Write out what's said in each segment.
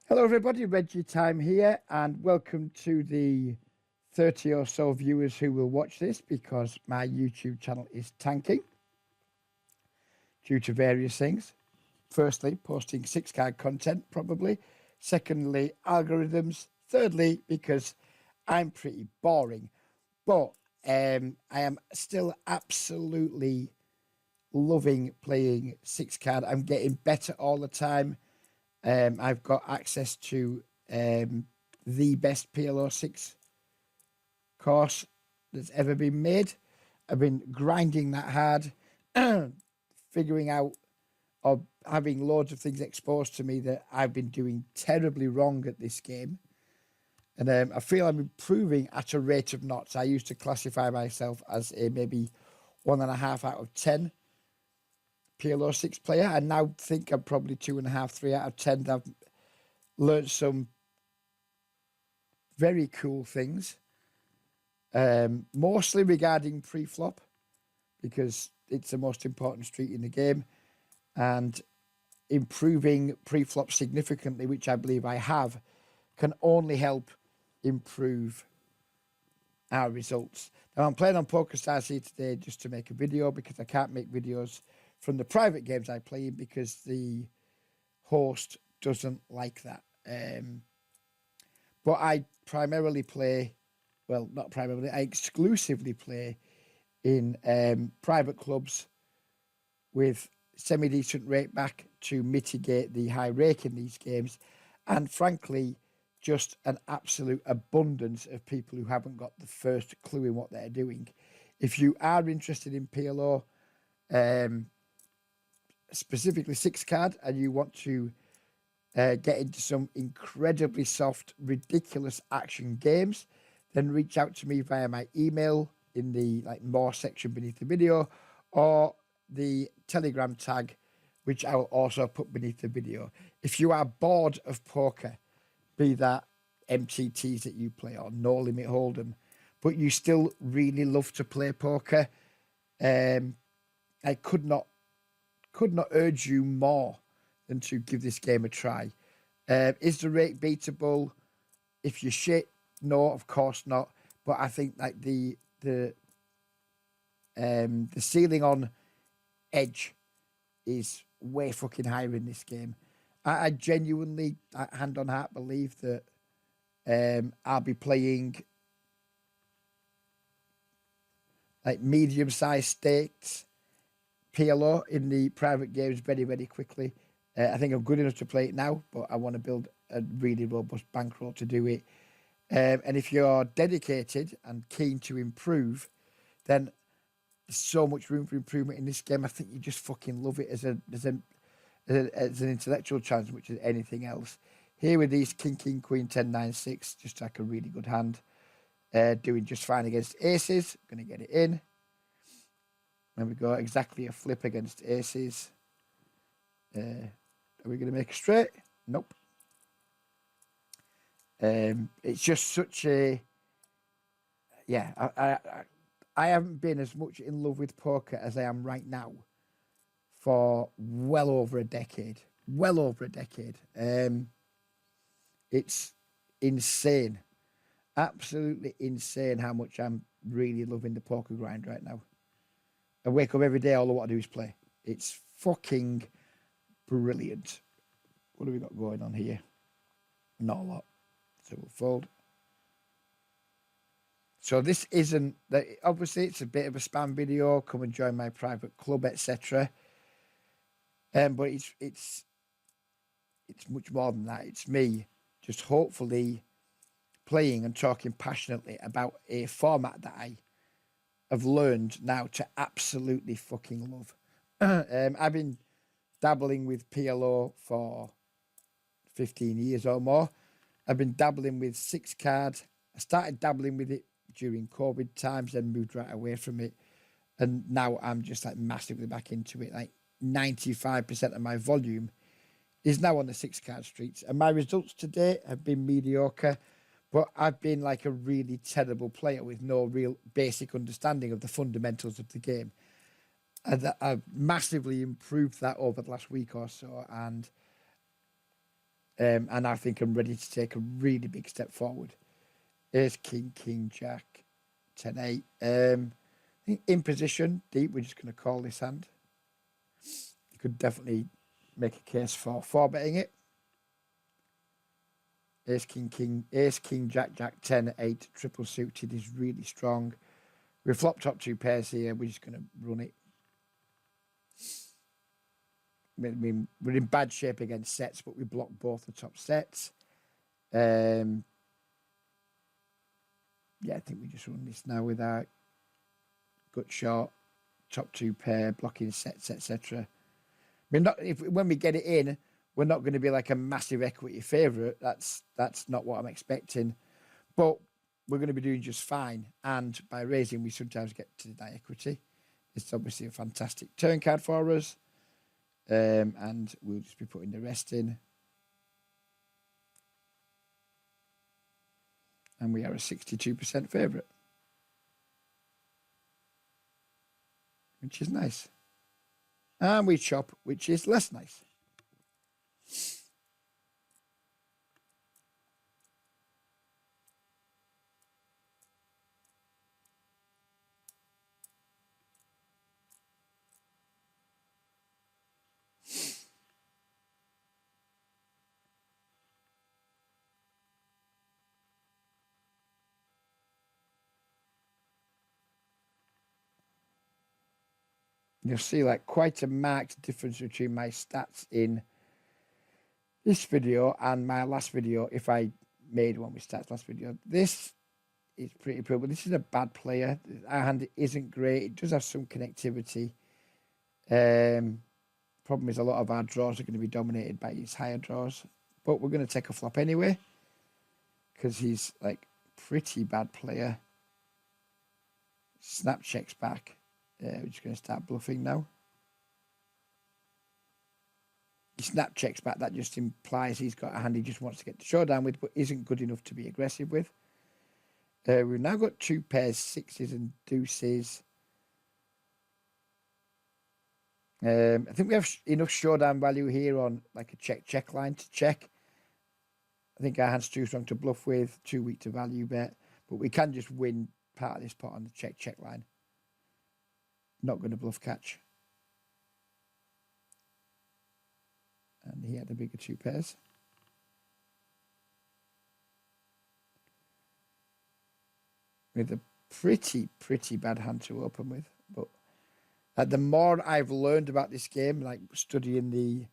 Hello, everybody. Reggie Time here, and welcome to the 30 or so viewers who will watch this because my YouTube channel is tanking due to various things. Firstly, posting six-card content, probably. Secondly, algorithms. Thirdly, because I'm pretty boring. But I am still absolutely loving playing six-card. I'm getting better all the time. I've got access to the best PLO 6 course that's ever been made. I've been grinding that hard, figuring out or having loads of things exposed to me that I've been doing terribly wrong at this game. And I feel I'm improving at a rate of knots. I used to classify myself as a maybe 1.5 out of 10 PLO 6 player. I now think I'm probably 2.5, 3 out of 10. I've learned some very cool things, mostly regarding pre-flop, because it's the most important street in the game, and improving pre-flop significantly, which I believe I have, can only help improve our results. Now, I'm playing on Pokerstars here today just to make a video because I can't make videos from the private games I play in because the host doesn't like that. But I primarily play, well, not primarily, I exclusively play in private clubs with semi-decent rake back to mitigate the high rake in these games. And frankly, just an absolute abundance of people who haven't got the first clue in what they're doing. If you are interested in PLO, specifically six card, and you want to get into some incredibly soft, ridiculous action games, then reach out to me via my email in the more section beneath the video, or the Telegram tag, which I will also put beneath the video. If you are bored of poker, be that MTTs that you play or no limit hold'em, but you still really love to play poker, I could not urge you more than to give this game a try. Is the rate beatable? If you're shit, no, of course not. But I think like the ceiling on edge is way fucking higher in this game. I genuinely, hand on heart, believe that I'll be playing like medium-sized stakes PLO in the private games very, very quickly. I think I'm good enough to play it now, but I want to build a really robust bankroll to do it. And if you're dedicated and keen to improve, then there's so much room for improvement in this game. I think you just fucking love it as an intellectual challenge, which is anything else. Here with these King, Queen, 10, 9, 6, just like a really good hand. Doing just fine against aces. Going to get it in. There we go. Exactly a flip against aces. Are we going to make a straight? Nope. It's just such a... Yeah, I haven't been as much in love with poker as I am right now for well over a decade. Well over a decade. It's insane. Absolutely insane how much I'm really loving the poker grind right now. I wake up every day, all I want to do is play. It's fucking brilliant. What have we got going on here? Not a lot. So we'll fold. So this isn't... Obviously, it's a bit of a spam video. Come and join my private club, etc. But it's much more than that. It's me just hopefully playing and talking passionately about a format that I have learned now to absolutely fucking love. I've been dabbling with PLO for 15 years or more. I've been dabbling with six card. I started dabbling with it during COVID times, then moved right away from it. And now I'm just like massively back into it. Like 95% of my volume is now on the six card streets. And my results to date have been mediocre. But I've been like a really terrible player with no real basic understanding of the fundamentals of the game. And I've massively improved that over the last week or so. And And I think I'm ready to take a really big step forward. Ace, king, king, jack, 10, 8. I think in position, deep, we're just going to call this hand. You could definitely make a case for 4-betting it. Ace, king, king, ace, king, jack, jack, 10, 8, triple suited is really strong. We flop top 2 pairs here. We're just going to run it. I mean, we're in bad shape against sets, but we block both the top sets. Yeah, I think we just run this now with our gut shot, top 2 pair, blocking sets, etc. I mean, when we get it in, we're not going to be like a massive equity favourite. That's not what I'm expecting. But we're going to be doing just fine. And by raising, we sometimes get to the equity. It's obviously a fantastic turn card for us. And we'll just be putting the rest in. And we are a 62% favourite, which is nice. And we chop, which is less nice. You'll see like quite a marked difference between my stats in this video and my last video. If I made one with stats last video, this is pretty poor, but this is a bad player. Our hand isn't great. It does have some connectivity. Problem is a lot of our draws are going to be dominated by his higher draws, but we're going to take a flop anyway because he's like pretty bad player. Snap checks back. We're just going to start bluffing now. He snap checks back. That just implies he's got a hand he just wants to get the showdown with, but isn't good enough to be aggressive with. We've now got 2 pairs, 6s and deuces. I think we have enough showdown value here on like a check line to check. I think our hand's too strong to bluff with, too weak to value bet, but we can just win part of this pot on the check line. Not going to bluff catch. And he had the bigger 2 pairs. With a pretty bad hand to open with. But the more I've learned about this game, like studying the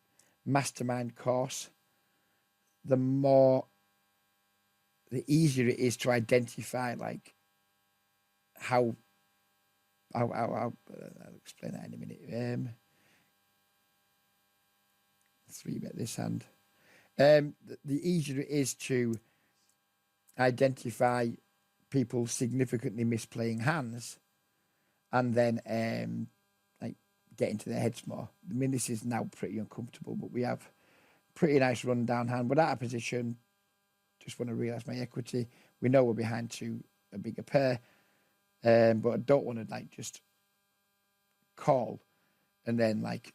mastermind course, the easier it is to identify like how I'll explain that in a minute. 3-bet this hand. The easier it is to identify people significantly misplaying hands and then like get into their heads more. I mean, this is now pretty uncomfortable, but we have pretty nice run down hand. We're out of position. Just want to realise my equity. We know we're behind to a bigger pair. But I don't want to like just call and then like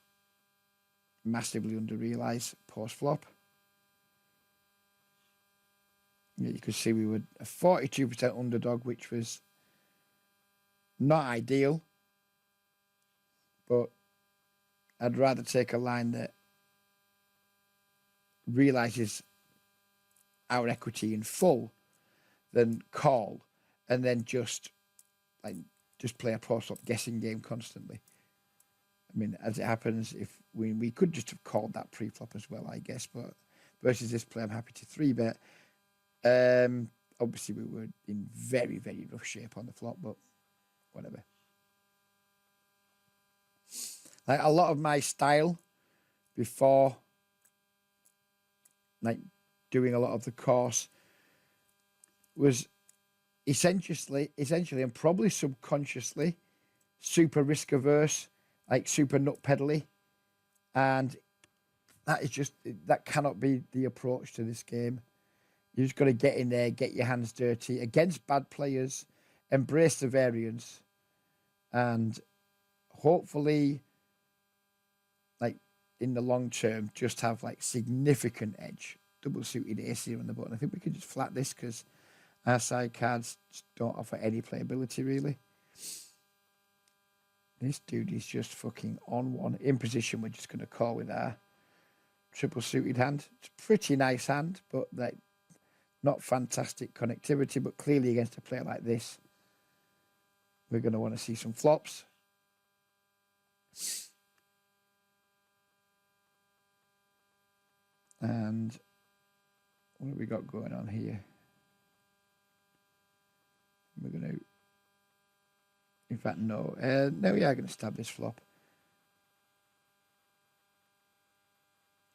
massively under realize post flop. Yeah, you could see we were a 42% underdog, which was not ideal, but I'd rather take a line that realizes our equity in full than call and then just play a post-flop guessing game constantly. I mean, as it happens, if we could just have called that pre-flop as well, I guess, but versus this play, I'm happy to 3-bet. Obviously, we were in very rough shape on the flop, but whatever. Like a lot of my style before, like doing a lot of the course, was essentially and probably subconsciously super risk averse, like super nut pedally, and that cannot be the approach to this game. You just got to get in there, get your hands dirty against bad players, embrace the variance, and hopefully, like in the long term, just have like significant edge double suited ace here on the button. I think we could just flat this because our side cards just don't offer any playability really. This dude is just fucking on one. In position, we're just going to call with our triple suited hand. It's a pretty nice hand, but like not fantastic connectivity, but clearly against a player like this, we're going to want to see some flops. And what have we got going on here? We're going to, in fact, no. No, we are going to stab this flop.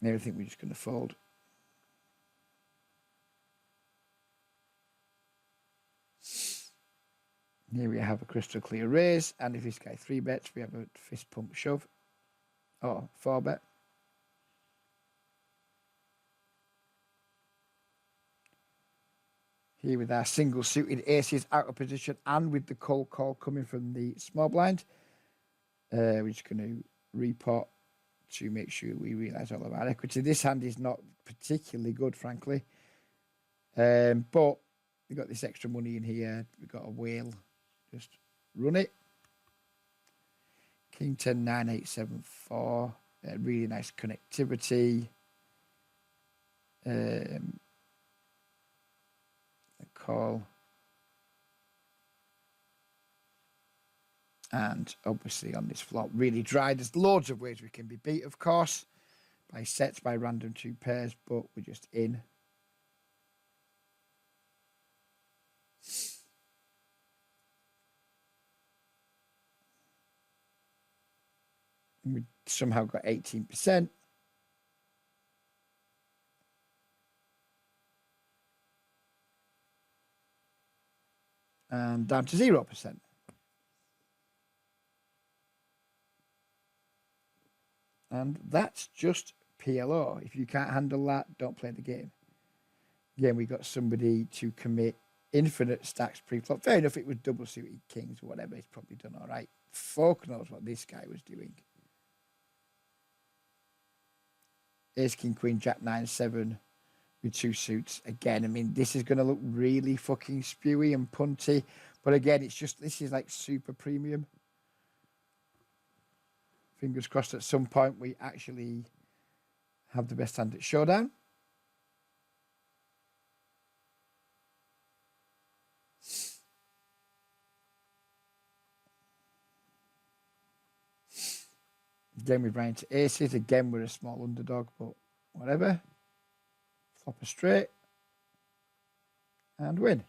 And I think we're just going to fold. Here we have a crystal clear raise, and if this guy 3-bets, we have a fist pump shove. Oh, 4-bet. Here with our single suited aces out of position and with the cold call coming from the small blind. We're just going to repot to make sure we realise all of our equity. This hand is not particularly good, frankly. But we've got this extra money in here. We've got a whale. Just run it. King 10, 9, 8, 7, 4. Really nice connectivity. Call. And obviously on this flop, really dry. There's loads of ways we can be beat, of course, by sets, by random 2 pairs, but we're just in. We somehow got 18%. And down to 0%. And that's just PLO. If you can't handle that, don't play the game. Again, we got somebody to commit infinite stacks pre-flop. Fair enough, it was double suited kings or whatever. He's probably done all right. Fuck knows what this guy was doing. Ace, king, queen, jack, 9, 7 with 2 suits. Again, I mean, this is going to look really fucking spewy and punty. But again, it's just, this is like super premium. Fingers crossed at some point we actually have the best hand at showdown. Again, we're running to aces. Again, we're a small underdog, but whatever. Flop a straight. And win.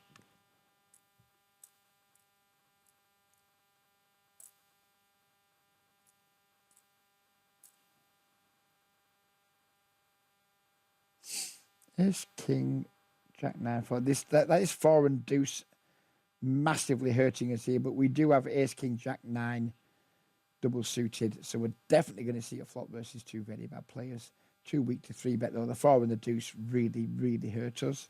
Ace, king, jack, 9, 4. That is 4 and deuce massively hurting us here, but we do have ace, king, jack, 9 double suited, so we're definitely going to see a flop versus 2 very bad players. Too weak to 3-bet though. The 4 and the deuce really, really hurt us.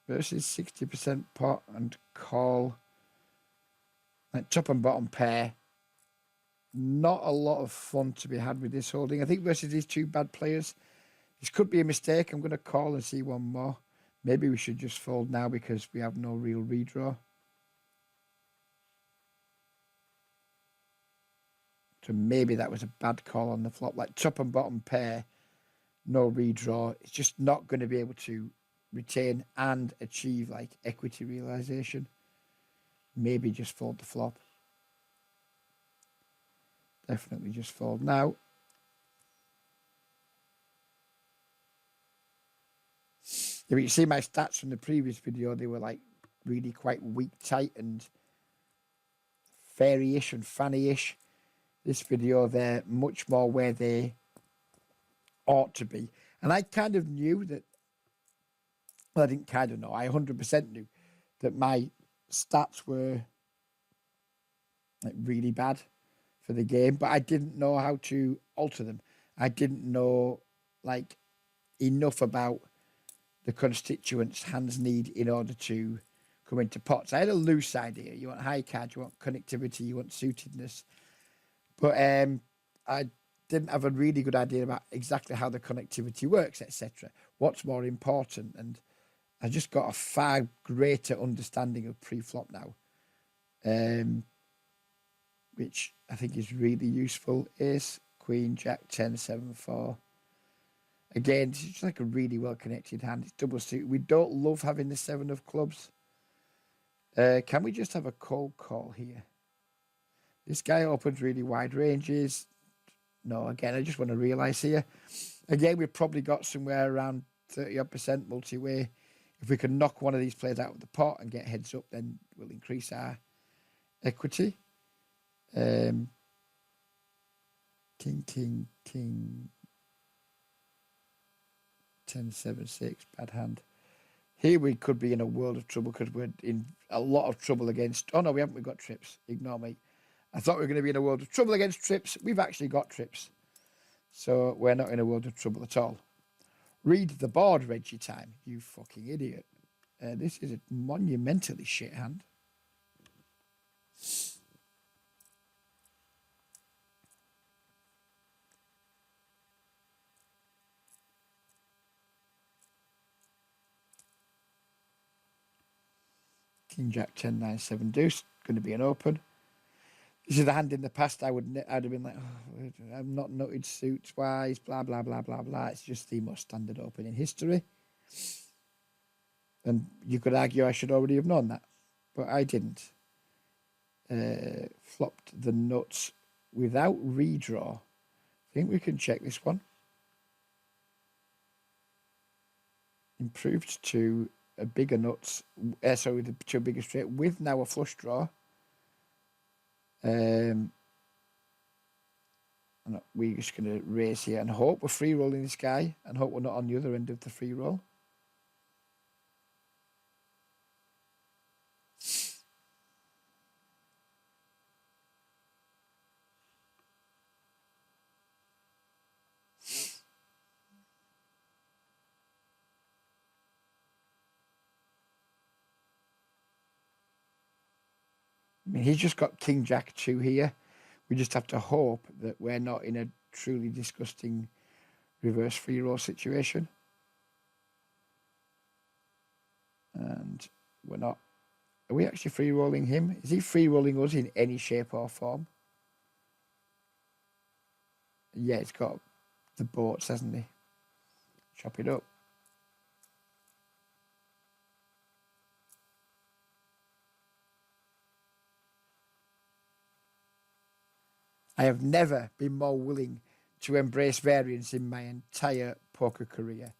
Versus 60% pot and call. Like top and bottom pair. Not a lot of fun to be had with this holding. I think versus these 2 bad players, this could be a mistake. I'm going to call and see one more. Maybe we should just fold now because we have no real redraw. So maybe that was a bad call on the flop. Like top and bottom pair, no redraw. It's just not going to be able to retain and achieve like equity realization. Maybe just fold the flop. Definitely just fold now. If you see my stats from the previous video, they were like really quite weak, tight and fairy-ish and fanny-ish. This video, they're much more where they ought to be. And I kind of knew that, well, I didn't kind of know, I 100% knew that my stats were like really bad for the game, but I didn't know how to alter them. I didn't know like enough about the constituents hands need in order to come into pots. I had a loose idea. You want high card, you want connectivity, you want suitedness. But I didn't have a really good idea about exactly how the connectivity works, etc. What's more important, and I just got a far greater understanding of pre-flop now, which I think is really useful. Is Queen, Jack, 10, 7, 4. Again, it's just like a really well-connected hand. It's double suit. We don't love having the 7 of clubs. Can we just have a cold call here? This guy opens really wide ranges. No, again, I just want to realise here. Again, we've probably got somewhere around 30-odd% multi-way. If we can knock one of these players out of the pot and get heads up, then we'll increase our equity. King, king, king. 10, 7, 6. Bad hand. Here we could be in a world of trouble because we're in a lot of trouble against... Oh, no, we haven't. We've got trips. Ignore me. I thought we were going to be in a world of trouble against trips. We've actually got trips. So we're not in a world of trouble at all. Read the board, Reggie time. You fucking idiot. This is a monumentally shit hand. King, Jack, 10, 9, 7 deuce. Going to be an open. This is the hand in the past I'd have been like, oh, I'm not noted suits wise, blah, blah, blah, blah, blah. It's just the most standard open in history. And you could argue I should already have known that, but I didn't. Flopped the nuts without redraw. I think we can check this one. Improved to a bigger nuts, to a bigger straight with now a flush draw. We're just going to raise here and hope we're free rolling this guy and hope we're not on the other end of the free roll. I mean, he's just got King Jack 2 here. We just have to hope that we're not in a truly disgusting reverse free roll situation. And we're not. Are we actually free rolling him? Is he free rolling us in any shape or form? Yeah, it's got the boats, hasn't he? Chop it up. I have never been more willing to embrace variance in my entire poker career.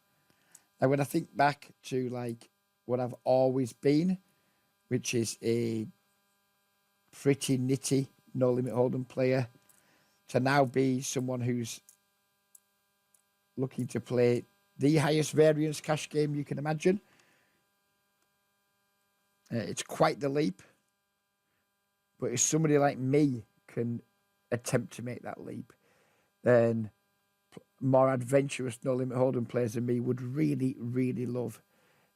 Now, when I think back to like what I've always been, which is a pretty nitty no limit hold'em player, to now be someone who's looking to play the highest variance cash game you can imagine, it's quite the leap. But if somebody like me can attempt to make that leap, then more adventurous no limit hold'em players than me would really, really love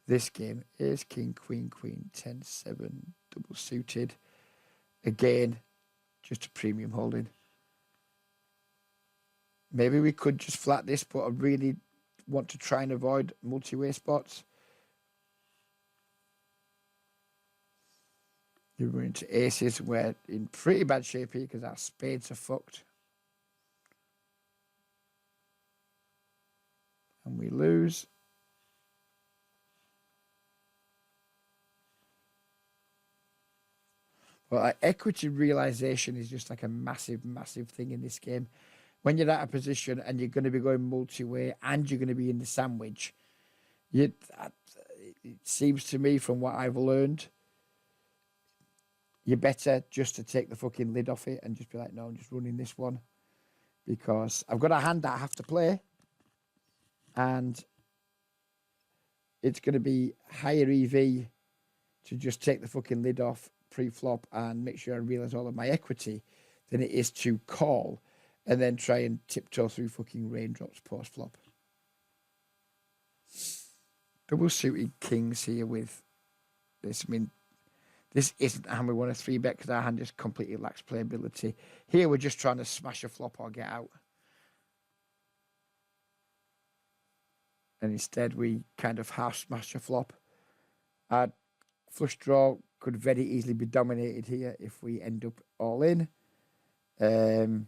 this game. Here's King, Queen, Queen, 10, 7, double suited. Again, just a premium holding. Maybe we could just flat this, but I really want to try and avoid multi-way spots. We're into aces. We're in pretty bad shape here because our spades are fucked. And we lose. Well, equity realization is just like a massive, massive thing in this game. When you're at a position and you're going to be going multi-way and you're going to be in the sandwich, it seems to me from what I've learned, you're better just to take the fucking lid off it and just be like, no, I'm just running this one because I've got a hand that I have to play and it's going to be higher EV to just take the fucking lid off pre-flop and make sure I realize all of my equity than it is to call and then try and tiptoe through fucking raindrops post-flop. Double suited kings here with this. I mean, This isn't a hand we want to 3-bet because our hand just completely lacks playability. Here we're just trying to smash a flop or get out. And instead we kind of half smash a flop. Our flush draw could very easily be dominated here if we end up all in. No,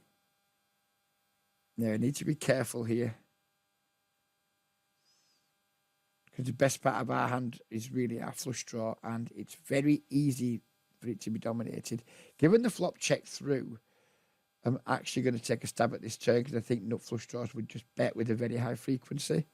I need to be careful here. Because the best part of our hand is really our flush draw, and it's very easy for it to be dominated. Given the flop check through, I'm actually going to take a stab at this turn because I think nut flush draws would just bet with a very high frequency.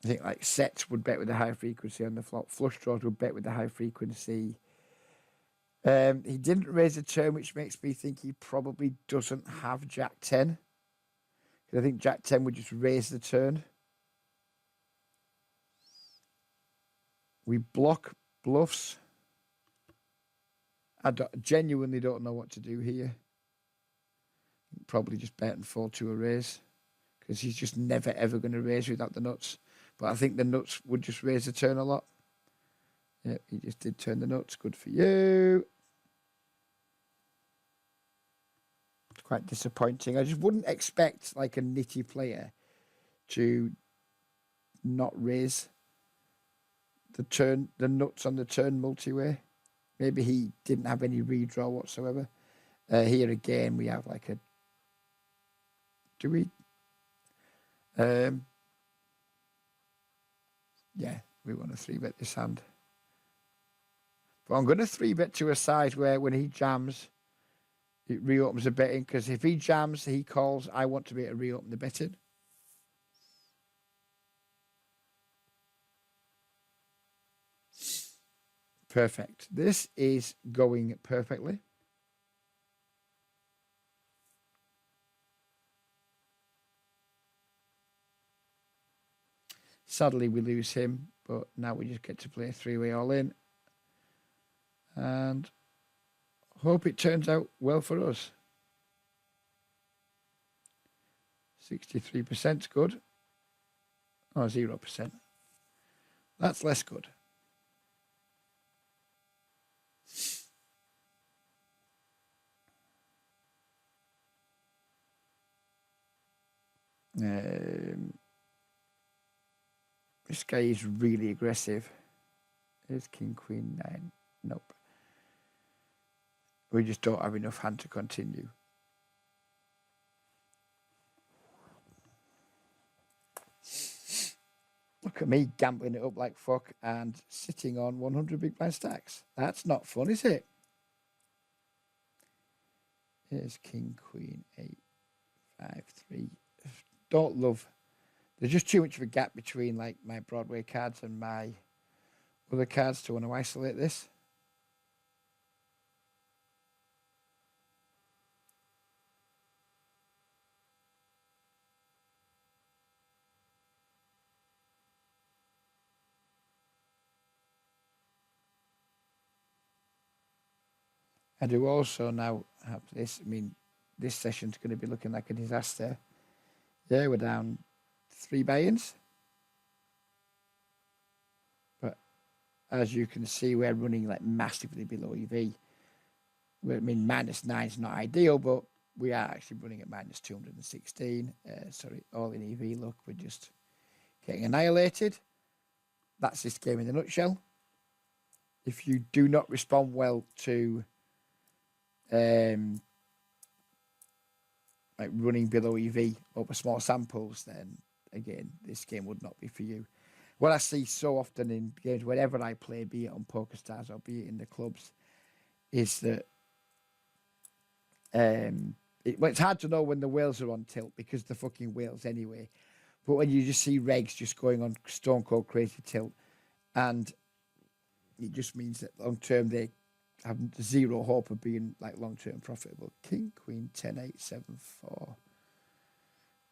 I think like sets would bet with a high frequency on the flop. Flush draws would bet with a high frequency. He didn't raise a turn, which makes me think he probably doesn't have Jack 10. Because I think Jack 10 would just raise the turn. We block bluffs. I genuinely don't know what to do here. Probably just bet and fold to a raise. Because he's just never ever going to raise without the nuts. But I think the nuts would just raise the turn a lot. Yep, he just did turn the nuts. Good for you. It's quite disappointing. I just wouldn't expect like a nitty player to not raise the nuts on the turn multi-way. Maybe he didn't have any redraw whatsoever. Here again we have like a... Do we? Yeah, we want to 3-bet this hand. But I'm going to 3-bet to a size where when he jams, it reopens the betting. Because if he jams, he calls, I want to be able to reopen the betting. Perfect. This is going perfectly. Sadly, we lose him, but now we just get to play a 3-way all-in. And hope it turns out well for us. 63% good. Oh, 0%. That's less good. This guy is really aggressive. Here's King, Queen, 9. Nope. We just don't have enough hand to continue. Look at me gambling it up like fuck and sitting on 100 big blind stacks. That's not fun, is it? Here's King, Queen, 8, 5, 3. Don't love... There's just too much of a gap between like my Broadway cards and my other cards to want to isolate this. I do also now have this. I mean, this session's going to be looking like a disaster. Yeah, we're down 3 buy-ins. But as you can see, we're running like massively below EV. I mean, -9 is not ideal, but we are actually running at -216. Sorry, all in EV. Look, we're just getting annihilated. That's this game in a nutshell. If you do not respond well to like running below EV over small samples, then again, this game would not be for you. What I see so often in games, whenever I play, be it on Pokerstars or be it in the clubs, is that it's hard to know when the whales are on tilt because the fucking whales anyway. But when you just see regs just going on stone cold crazy tilt, and it just means that long term they have zero hope of being like long term profitable. King, Queen, 10, 8, 7, 4.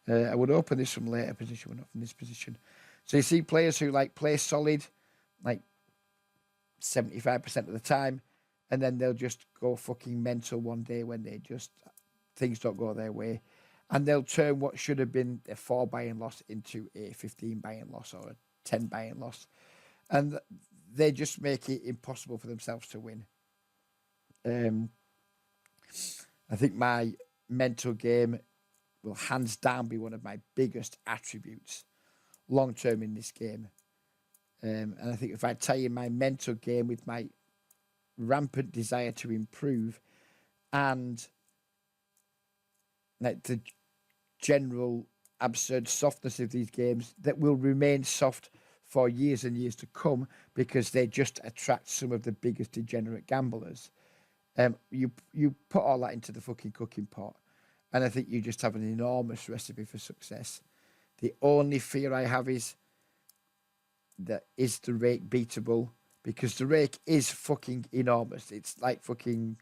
I would open this from later position, but not from this position. So you see players who like play solid, like 75% of the time, and then they'll just go fucking mental one day when things don't go their way, and they'll turn what should have been a 4 buy-in loss into a 15 buy-in loss or a 10 buy-in loss, and they just make it impossible for themselves to win. I think my mental game will hands down be one of my biggest attributes long term in this game. And I think if I tie in my mental game with my rampant desire to improve and like the general absurd softness of these games that will remain soft for years and years to come because they just attract some of the biggest degenerate gamblers. You put all that into the fucking cooking pot, and I think you just have an enormous recipe for success. The only fear I have is that is the rake beatable, because the rake is fucking enormous. It's like fucking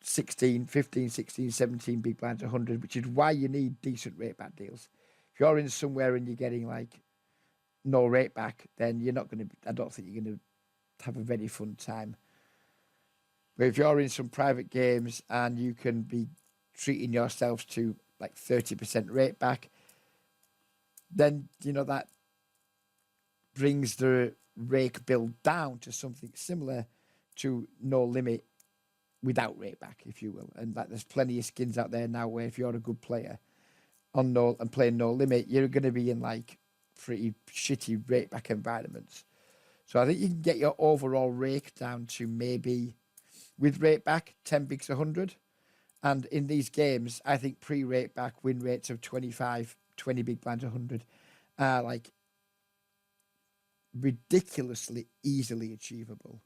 16, 15, 16, 17 big blinds, 100, which is why you need decent rate back deals. If you're in somewhere and you're getting like no rate back, then you're not going to, I don't think you're going to have a very fun time. But if you're in some private games and you can be treating yourselves to like 30% rate back, then, you know, that brings the rake bill down to something similar to no limit without rate back, if you will. And like, there's plenty of skins out there now where if you're a good player on no and playing no limit, you're going to be in like pretty shitty rate back environments. So I think you can get your overall rake down to maybe, with rate back, 10 bigs 100. And in these games, I think pre-rate back win rates of 25, 20 big blinds 100 are like ridiculously easily achievable.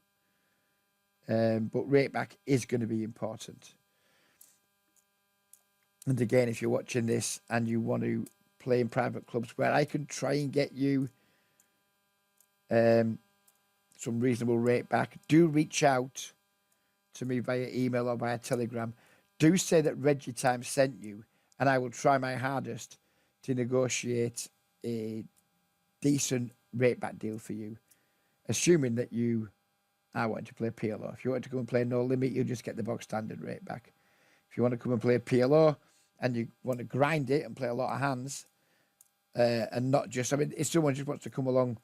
But rate back is going to be important. And again, if you're watching this and you want to play in private clubs where I can try and get you some reasonable rate back, do reach out to me via email or via Telegram. Do say that Reggie Time sent you, and I will try my hardest to negotiate a decent rate back deal for you, assuming that you are wanting to play PLO. If you want to go and play no limit, you'll just get the box standard rate back. If you want to come and play PLO and you want to grind it and play a lot of hands, and not just, I mean, if someone just wants to come along,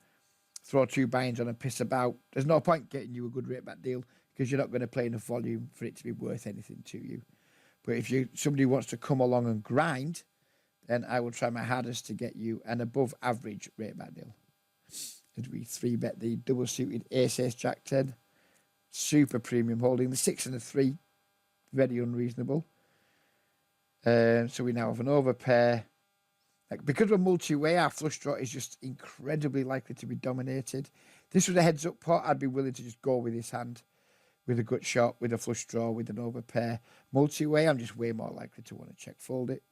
throw 2 buy-ins on and piss about, there's no point getting you a good rate back deal because you're not going to play enough volume for it to be worth anything to you. But if somebody wants to come along and grind, then I will try my hardest to get you an above average rate back deal. As we 3-bet the double suited ace jack 10, super premium holding, the 6 and the 3, very unreasonable. So we now have an overpair. Like, because we're multi-way, our flush draw is just incredibly likely to be dominated. This was a heads up pot, I'd be willing to just go with this hand, with a gut shot, with a flush draw, with an overpair. Multi-way, I'm just way more likely to want to check fold it.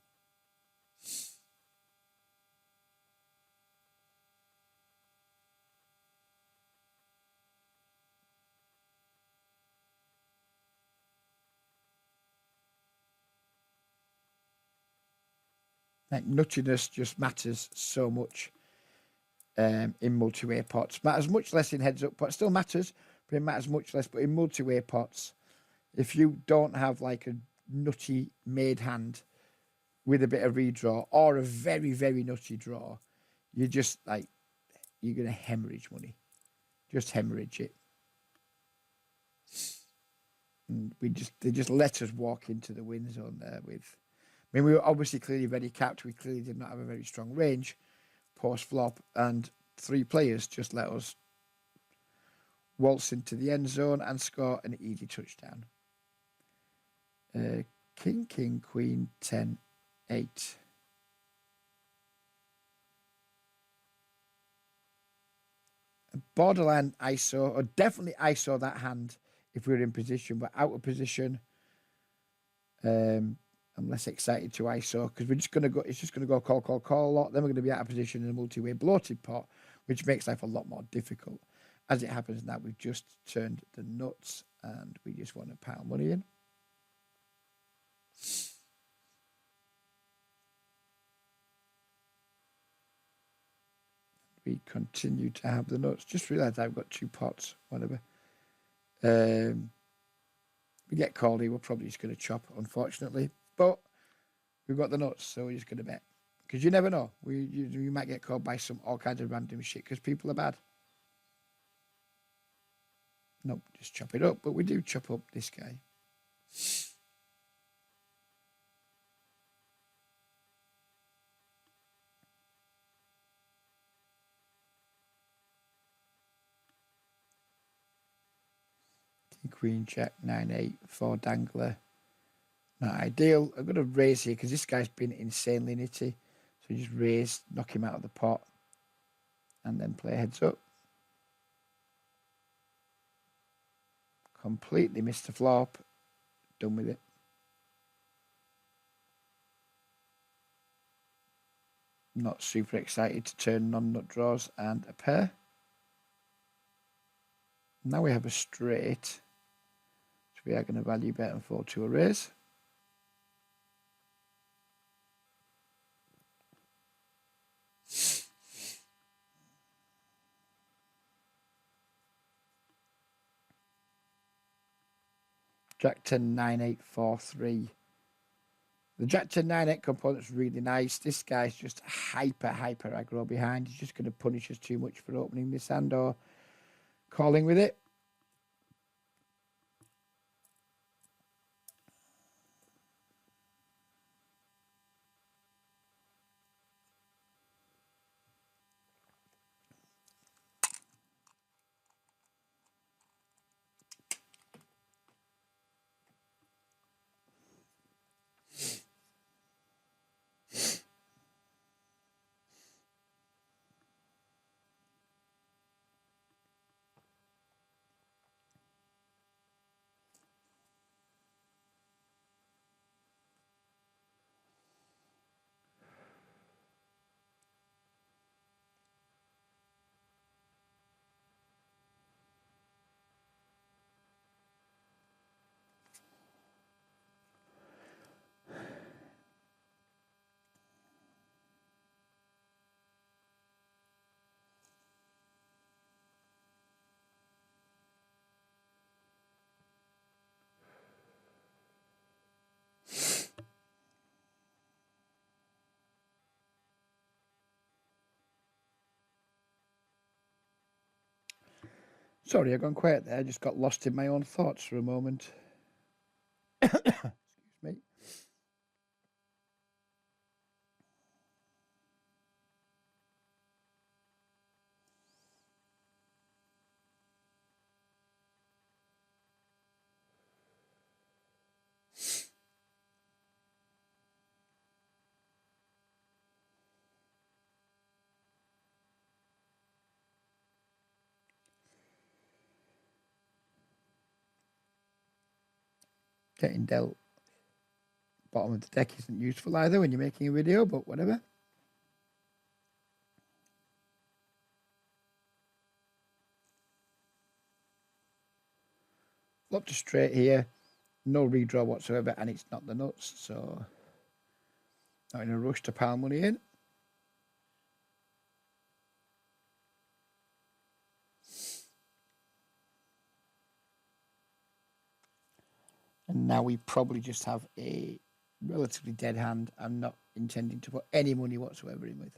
Like, nuttiness just matters so much in multi-way pots. Matters much less in heads-up pots. Still matters, but it matters much less. But in multi-way pots, if you don't have like a nutty made hand with a bit of redraw or a very, very nutty draw, you're just like, you're going to hemorrhage money. Just hemorrhage it. And they just let us walk into the win zone there with, I mean, we were obviously clearly very capped. We clearly did not have a very strong range post-flop, and 3 players just let us waltz into the end zone and score an easy touchdown. King, king, queen, 10, 8. Borderline ISO, or definitely ISO that hand if we were in position, but out of position. I'm less excited to ISO because we're just going to go, it's just going to go call a lot. Then we're going to be out of position in a multi-way bloated pot, which makes life a lot more difficult. As it happens now, we've just turned the nuts and we just want to pile money in. We continue to have the nuts. Just realised I've got 2 pots, whatever. We get called here, we're probably just going to chop, unfortunately. But we've got the nuts, so we're just going to bet. Because you never know. You might get called by all kinds of random shit because people are bad. Nope, just chop it up. But we do chop up this guy. King, queen, check, 9-8, 4 dangler. Not ideal. I'm going to raise here because this guy's been insanely nitty. So just raise, knock him out of the pot. And then play heads up. Completely missed the flop. Done with it. Not super excited to turn non-nut draws and a pair. Now we have a straight. So we are going to value bet and fold to a raise. Jack 10, 9, 8, 4, 3. The Jack 10, 9, 8 component's really nice. This guy's just hyper aggro behind. He's just going to punish us too much for opening this hand or calling with it. Sorry, I've gone quiet there. I just got lost in my own thoughts for a moment. Excuse me. Getting dealt bottom of the deck isn't useful either when you're making a video, but whatever. Flop to straight here. No redraw whatsoever, and it's not the nuts, so not in a rush to pile money in. And now we probably just have a relatively dead hand. I'm not intending to put any money whatsoever in with.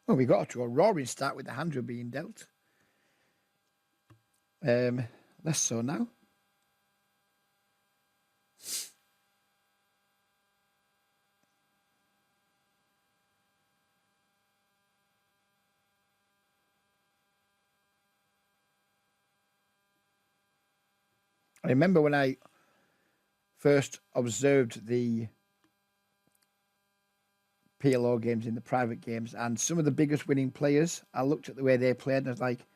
Well, we got to a roaring start with the hand draw being dealt. Less so now. I remember when I first observed the PLO games in the private games and some of the biggest winning players, I looked at the way they played and I was like,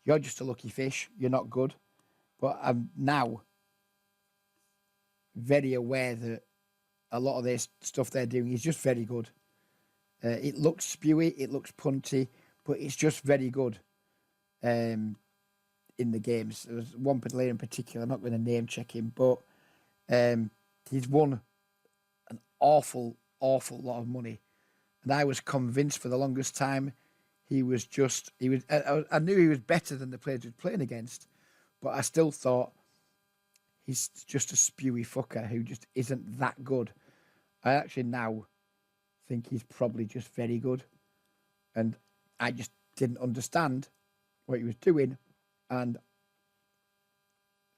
you're just a lucky fish. You're not good. But I'm now very aware that a lot of this stuff they're doing is just very good. It looks spewy, it looks punty, but it's just very good. in the games. There was one player in particular, I'm not going to name check him, but he's won an awful lot of money. And I was convinced for the longest time I knew he was better than the players he was playing against, but I still thought he's just a spewy fucker who just isn't that good. I actually now think he's probably just very good. And I just didn't understand what he was doing. And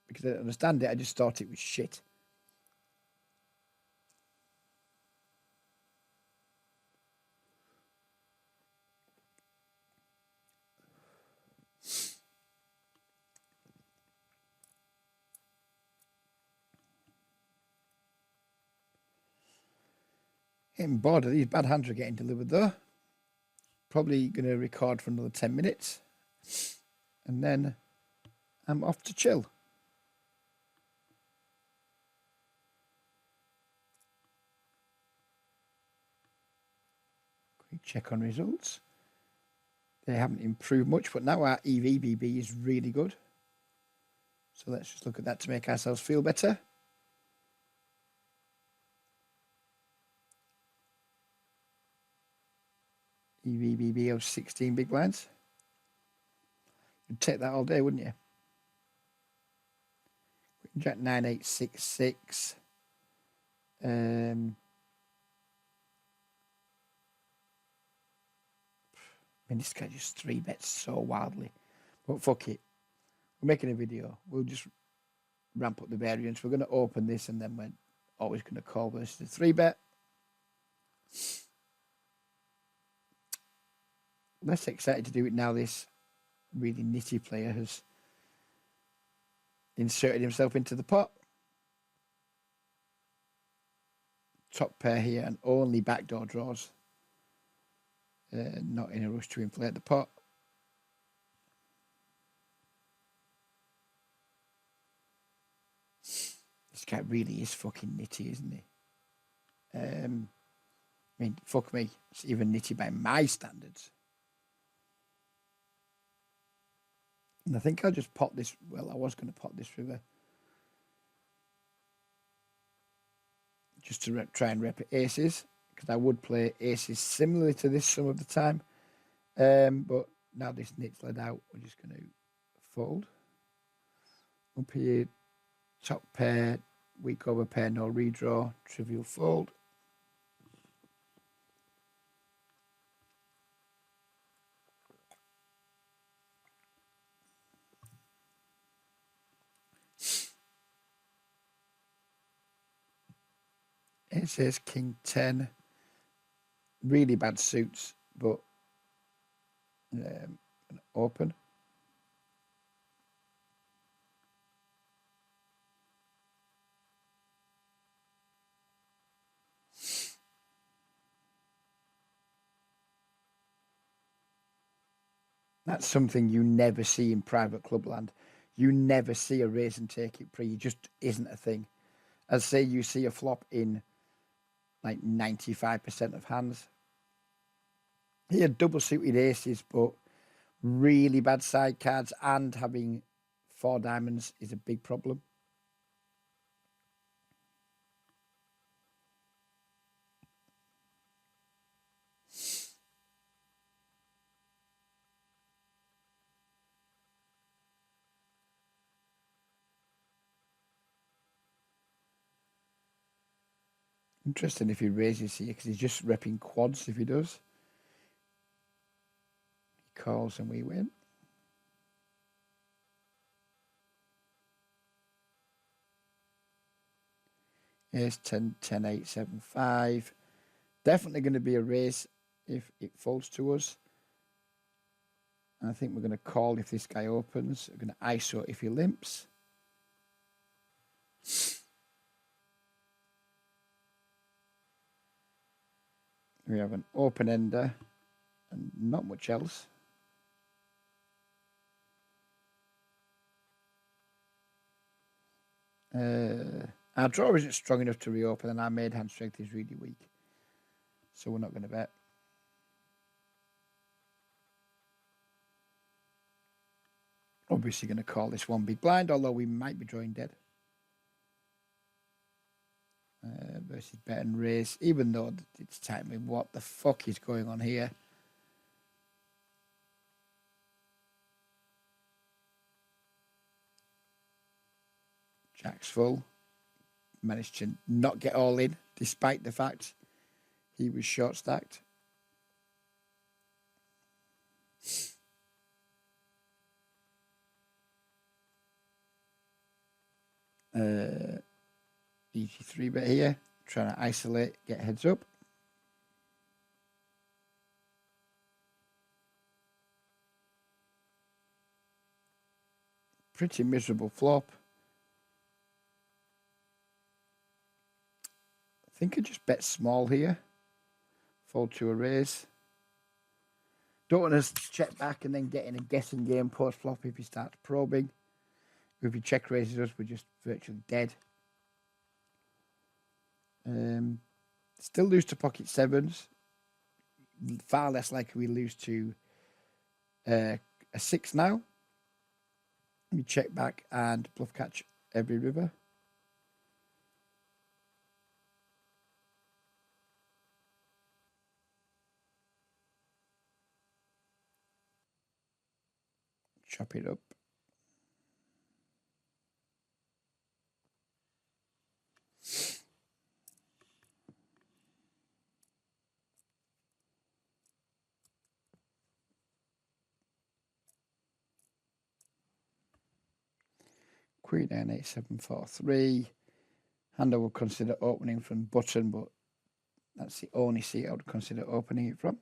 because I didn't understand it, I just thought it was shit. Getting bored of these bad hands are getting delivered though. Probably going to record for another 10 minutes. And then I'm off to chill. Quick check on results. They haven't improved much, but now our EVBB is really good. So let's just look at that to make ourselves feel better. EVBB of 16 big blinds. You'd take that all day, wouldn't you? Jack 9866. I mean, this guy just 3-bets so wildly. But fuck it. We're making a video. We'll just ramp up the variance. We're going to open this and then we're always going to call versus the 3-bet. Less excited to do it now this really nitty player has inserted himself into the pot. Top pair here and only backdoor draws. Not in a rush to inflate the pot. This guy really is fucking nitty, isn't he? I mean, fuck me. It's even nitty by my standards. And I think I'll just pot this. Well, I was going to pot this river. Just to try and rep aces. Because I would play aces similarly to this some of the time. But now this nit's led out, we're just going to fold. Up here, top pair, weak over pair, no redraw, trivial fold. Aces, king 10. Really bad suits, but open. That's something you never see in private clubland. You never see a raise and take it pre. It just isn't a thing. As say you see a flop in like 95% of hands. He had double suited aces, but really bad side cards and having 4 diamonds is a big problem. Interesting if he raises here because he's just repping quads if he does. He calls and we win. Ace 10, 10, 8, 7, 5. Definitely going to be a raise if it folds to us. And I think we're going to call if this guy opens. We're going to ISO if he limps. We have an open ender and not much else. Our draw isn't strong enough to reopen and our made hand strength is really weak. So we're not going to bet. obviously going to call this one big blind, although we might be drawing dead. Versus bet and raise, even though it's tight. I mean, what the fuck is going on here? Jack's full. Managed to not get all in, despite the fact he was short stacked. Easy 3-bet here. Trying to isolate, get heads up. Pretty miserable flop. I think I just bet small here. Fold to a raise. Don't want to check back and then get in a guessing game post flop if he starts probing. If he check raises us, we're just virtually dead. Still lose to pocket sevens. Far less likely we lose to a 6 now. We check back and bluff catch every river. Chop it up. Queen 9, 8, 7, 4, 3. Hand I would consider opening from button, but that's the only seat I would consider opening it from.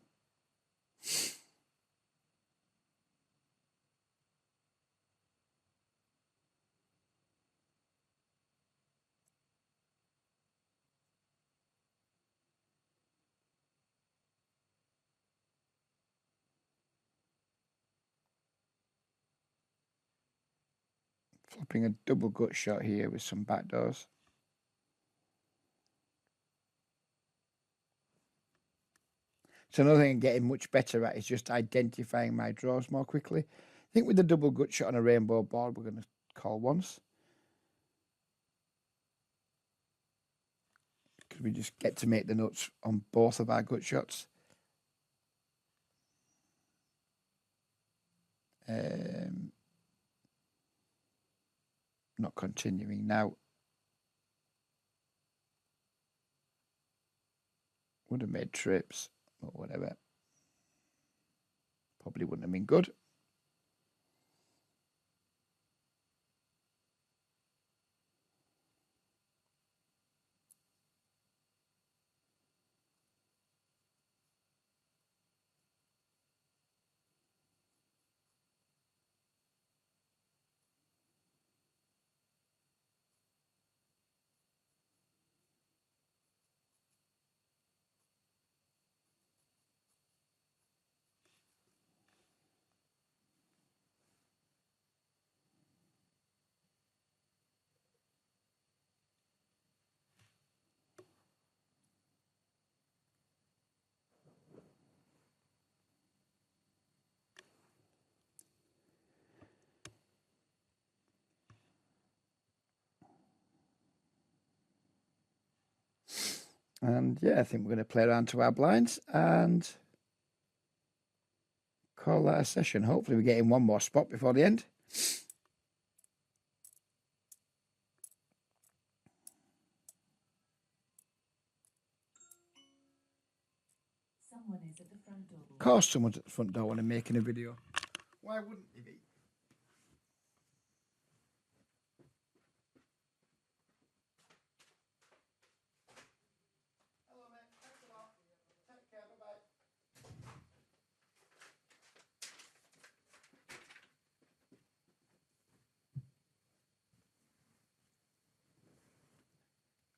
Flopping a double gut shot here with some backdoors. So another thing I'm getting much better at is just identifying my draws more quickly. I think with the double gut shot on a rainbow board, we're going to call once. Because we just get to make the nuts on both of our gut shots. Not continuing now. Would have made trips or whatever. Probably wouldn't have been good. And yeah, I think we're going to play around to our blinds and call that a session. Hopefully we get in one more spot before the end. Someone is at the front door. Of course someone's at the front door when I'm making a video. Why wouldn't they be? Hello mate, thanks a lot. Take care, bye-bye.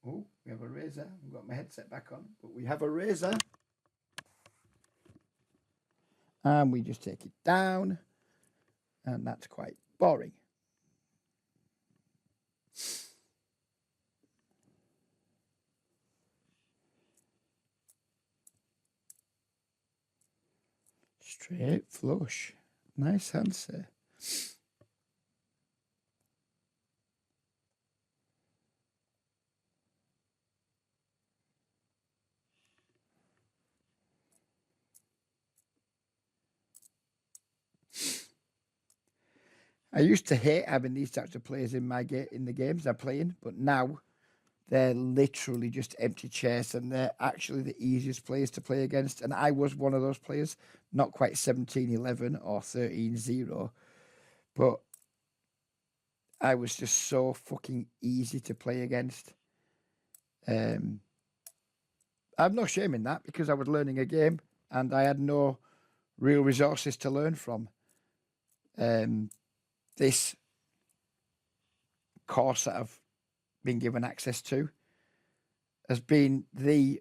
Oh, we have a razor. I've got my headset back on, but we have a razor. And we just take it down. And that's quite boring. Straight flush. Nice answer. I used to hate having these types of players in in the games I'm playing, but now they're literally just empty chairs, and they're actually the easiest players to play against. And I was one of those players, not quite 17-11 or 13-0, but I was just so fucking easy to play against. I've no shame in that because I was learning a game and I had no real resources to learn from. This course that I've been given access to has been the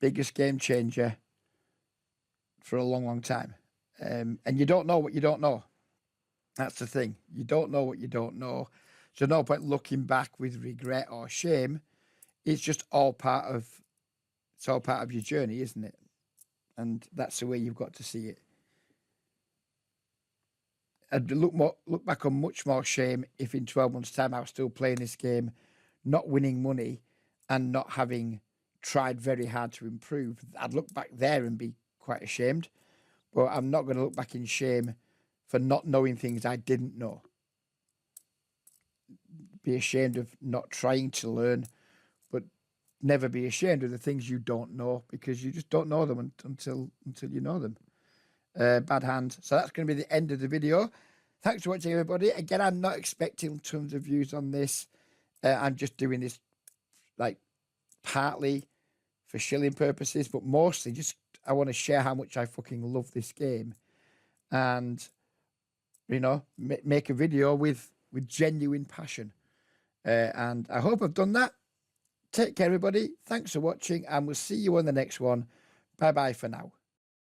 biggest game changer for a long, long time. And you don't know what you don't know. That's the thing. You don't know what you don't know. So no point looking back with regret or shame. It's just all part of your journey, isn't it? And that's the way you've got to see it. I'd look back on much more shame if in 12 months' time I was still playing this game, not winning money, and not having tried very hard to improve. I'd look back there and be quite ashamed. But I'm not going to look back in shame for not knowing things I didn't know. Be ashamed of not trying to learn, but never be ashamed of the things you don't know because you just don't know them until you know them. Bad hand. So that's going to be the end of the video. Thanks for watching, everybody. Again, I'm not expecting tons of views on this. I'm just doing this like partly for shilling purposes, but mostly just I want to share how much I fucking love this game, and make a video with genuine passion. And I hope I've done that. Take care, everybody. Thanks for watching, and we'll see you on the next one. Bye bye for now.